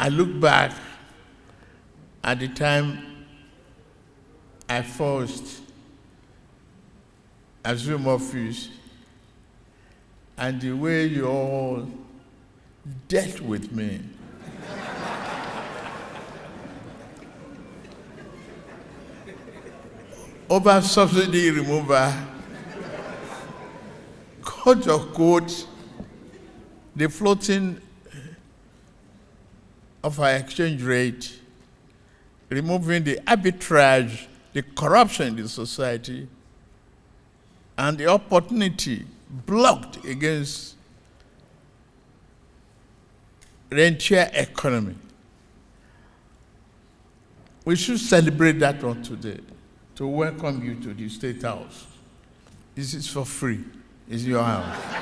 I look back at the time I first assumed office and the way you all dealt with me. Over subsidy removal, quote unquote, the floating of our exchange rate, removing the arbitrage, the corruption in the society, and the opportunity blocked against rentier economy. We should celebrate that one today, to welcome you to the State House. This is for free. It's your house.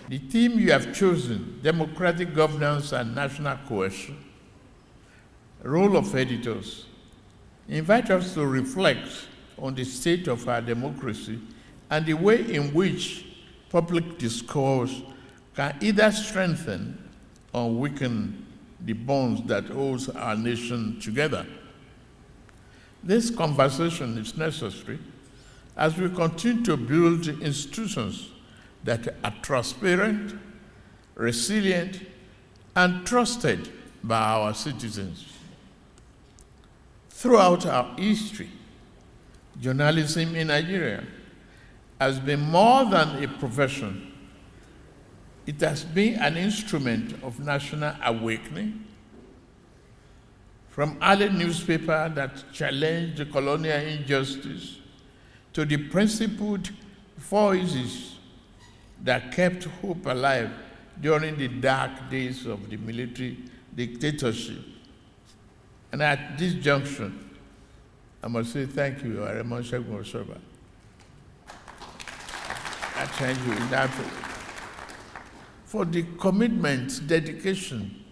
The theme you have chosen, democratic governance and national cohesion, role of editors, invite us to reflect on the state of our democracy and the way in which public discourse can either strengthen or weaken the bonds that holds our nation together. This conversation is necessary as we continue to build institutions that are transparent, resilient, and trusted by our citizens. Throughout our history, journalism in Nigeria has been more than a profession. It has been an instrument of national awakening. From early newspaper that challenged the colonial injustice to the principled voices that kept hope alive during the dark days of the military dictatorship. And at this junction, I must say thank you, Aremon Segun Osoba. I thank you in that way for the commitment, dedication,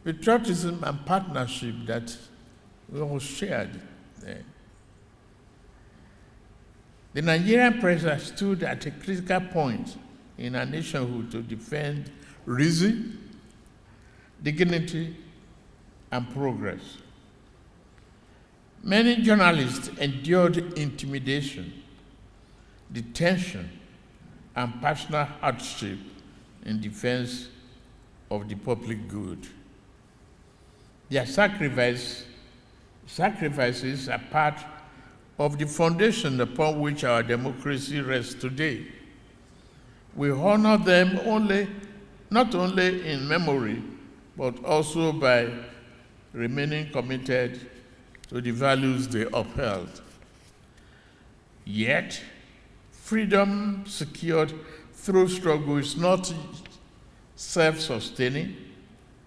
patriotism, and partnership that we all shared there. The Nigerian press has stood at a critical point in our nationhood to defend reason, dignity, and progress. Many journalists endured intimidation, detention, and personal hardship in defense of the public good. Their sacrifices are part of the foundation upon which our democracy rests today. We honor them not only in memory, but also by remaining committed to the values they upheld. Yet, freedom secured through struggle is not self-sustaining.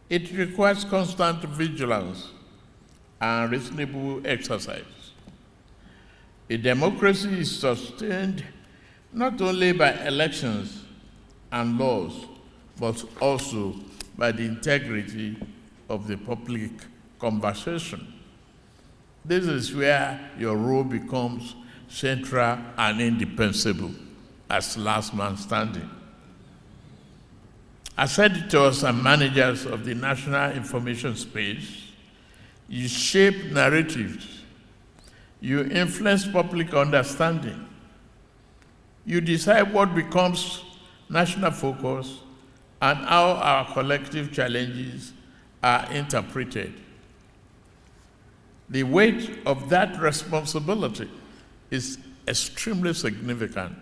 It requires constant vigilance and reasonable exercise. A democracy is sustained not only by elections and laws, but also by the integrity of the public conversation. This is where your role becomes central and indispensable as last man standing. As editors and managers of the national information space, you shape narratives, you influence public understanding, you decide what becomes national focus and how our collective challenges are interpreted. The weight of that responsibility is extremely significant.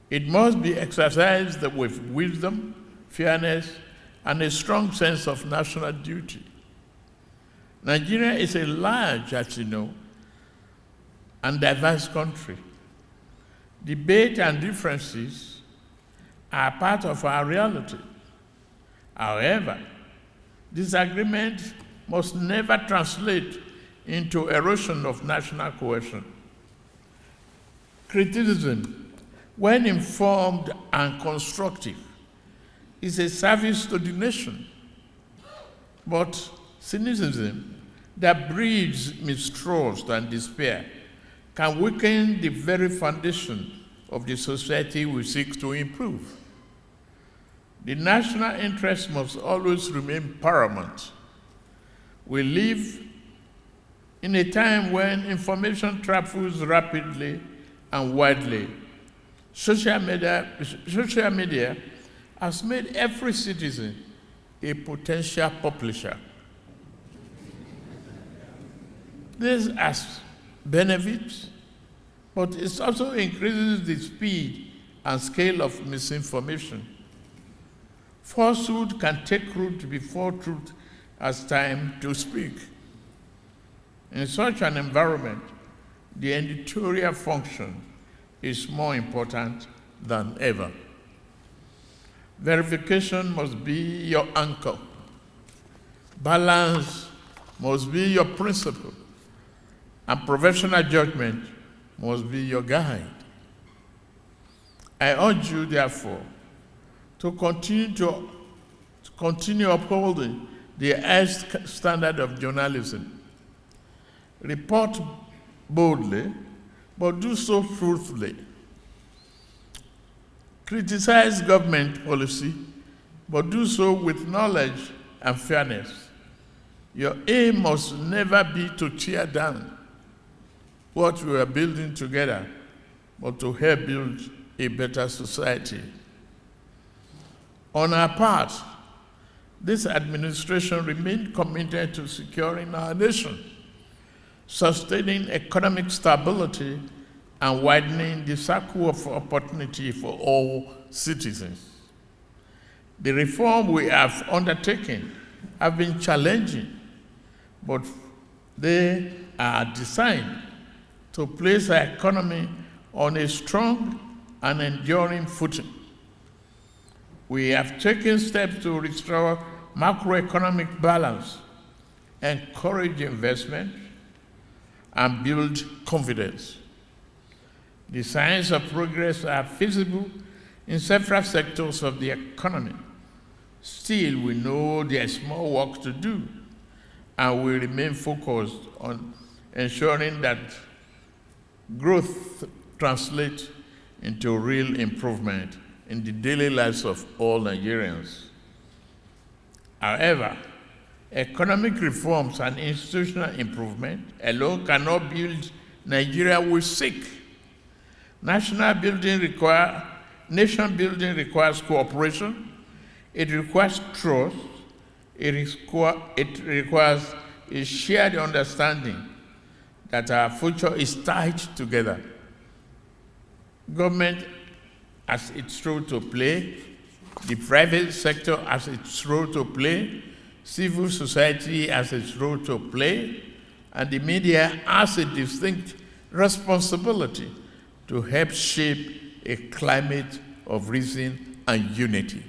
It must be exercised with wisdom, fairness, and a strong sense of national duty. Nigeria is a large, as you know, and diverse country. Debate and differences are part of our reality. However, disagreement must never translate into erosion of national cohesion. Criticism, when informed and constructive, is a service to the nation. But cynicism that breeds mistrust and despair can weaken the very foundation of the society we seek to improve. The national interest must always remain paramount. We live in a time when information travels rapidly and widely. Social media has made every citizen a potential publisher. This has benefits, but it also increases the speed and scale of misinformation. Falsehood can take root before truth has time to speak. In such an environment, the editorial function is more important than ever. Verification must be your anchor. Balance must be your principle. And professional judgment must be your guide. I urge you, therefore, to continue upholding the highest standard of journalism. Report boldly, but do so truthfully. Criticize government policy, but do so with knowledge and fairness. Your aim must never be to tear down what we are building together, but to help build a better society. On our part, this administration remains committed to securing our nation, sustaining economic stability, and widening the circle of opportunity for all citizens. The reform we have undertaken have been challenging, but they are designed to place our economy on a strong and enduring footing. We have taken steps to restore macroeconomic balance, encourage investment, and build confidence. The signs of progress are visible in several sectors of the economy. Still, we know there's more work to do, and we remain focused on ensuring that growth translates into real improvement in the daily lives of all Nigerians. However, economic reforms and institutional improvement alone cannot build Nigeria we seek. Nation building requires cooperation, it requires trust, it requires a shared understanding that our future is tied together. Government has its role to play, the private sector has its role to play, civil society has its role to play, and the media has a distinct responsibility to help shape a climate of reason and unity.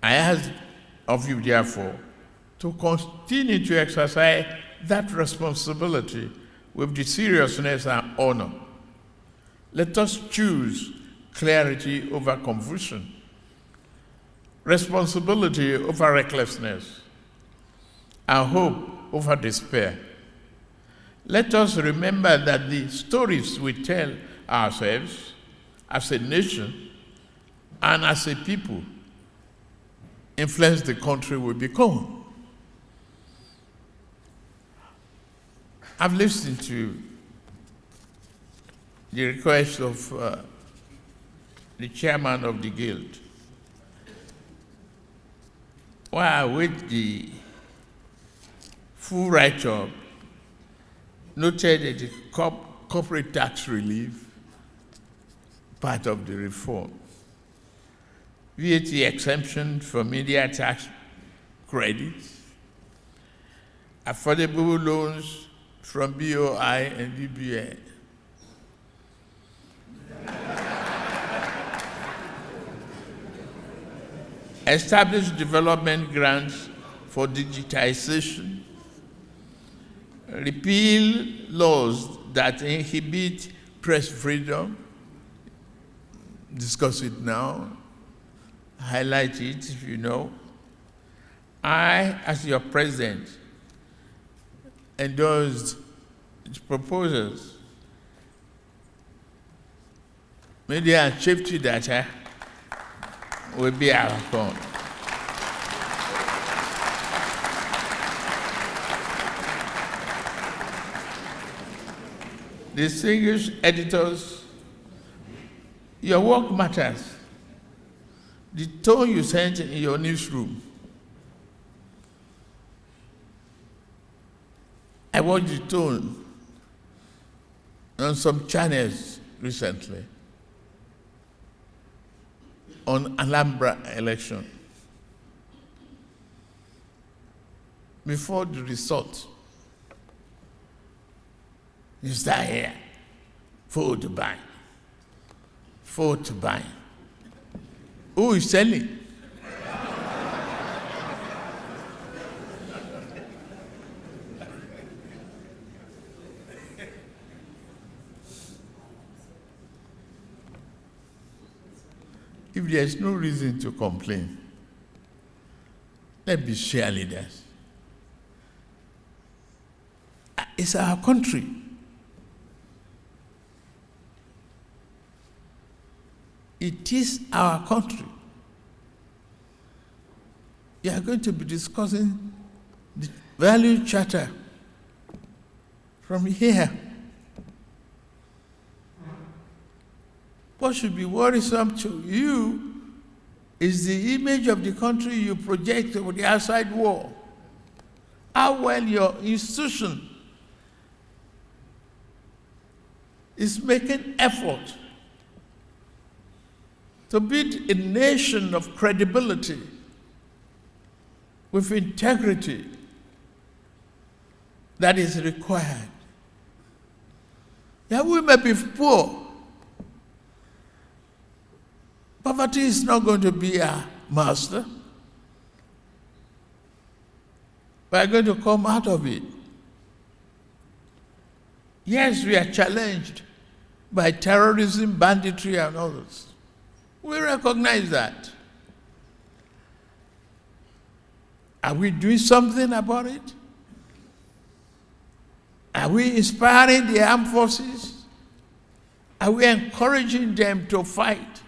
I ask of you, therefore, to continue to exercise that responsibility with the seriousness and honor. Let us choose clarity over confusion, responsibility over recklessness, and hope over despair. Let us remember that the stories we tell ourselves as a nation and as a people influence the country we become. I've listened to the request of the chairman of the guild. While I wait the full write-up, noted that the corporate tax relief, part of the reform, VAT exemption for media tax credits, affordable loans from BOI and DBA. Establish development grants for digitization, repeal laws that inhibit press freedom, discuss it now, highlight it if you know. I, as your president, endorsed its proposals. Media and safety data will be our turn. Distinguished editors, your work matters. The tone you sent in your newsroom. I watched the tone on some channels recently on Alhambra election. Before the result, you start here, vote to buy, vote to buy. Who is selling? If there is no reason to complain, let's be cheerleaders. It's our country. It is our country. We are going to be discussing the value charter from here. What should be worrisome to you is the image of the country you project over the outside world. How well your institution is making effort to build a nation of credibility with integrity that is required. Yeah, we may be poor. Poverty is not going to be our master. We are going to come out of it. Yes, we are challenged by terrorism, banditry, and others. We recognize that. Are we doing something about it? Are we inspiring the armed forces? Are we encouraging them to fight?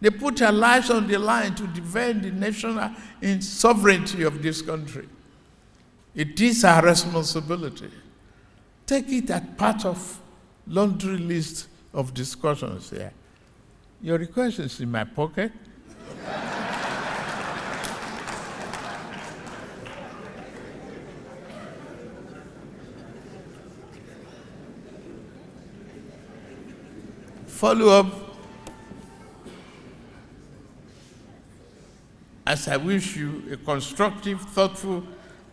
They put their lives on the line to defend the national sovereignty of this country. It is our responsibility. Take it as part of laundry list of discussions here. Your request is in my pocket. Follow up as I wish you a constructive, thoughtful,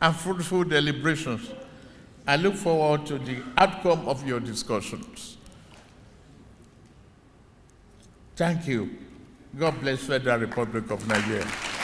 and fruitful deliberations. I look forward to the outcome of your discussions. Thank you. God bless Federal Republic of Nigeria.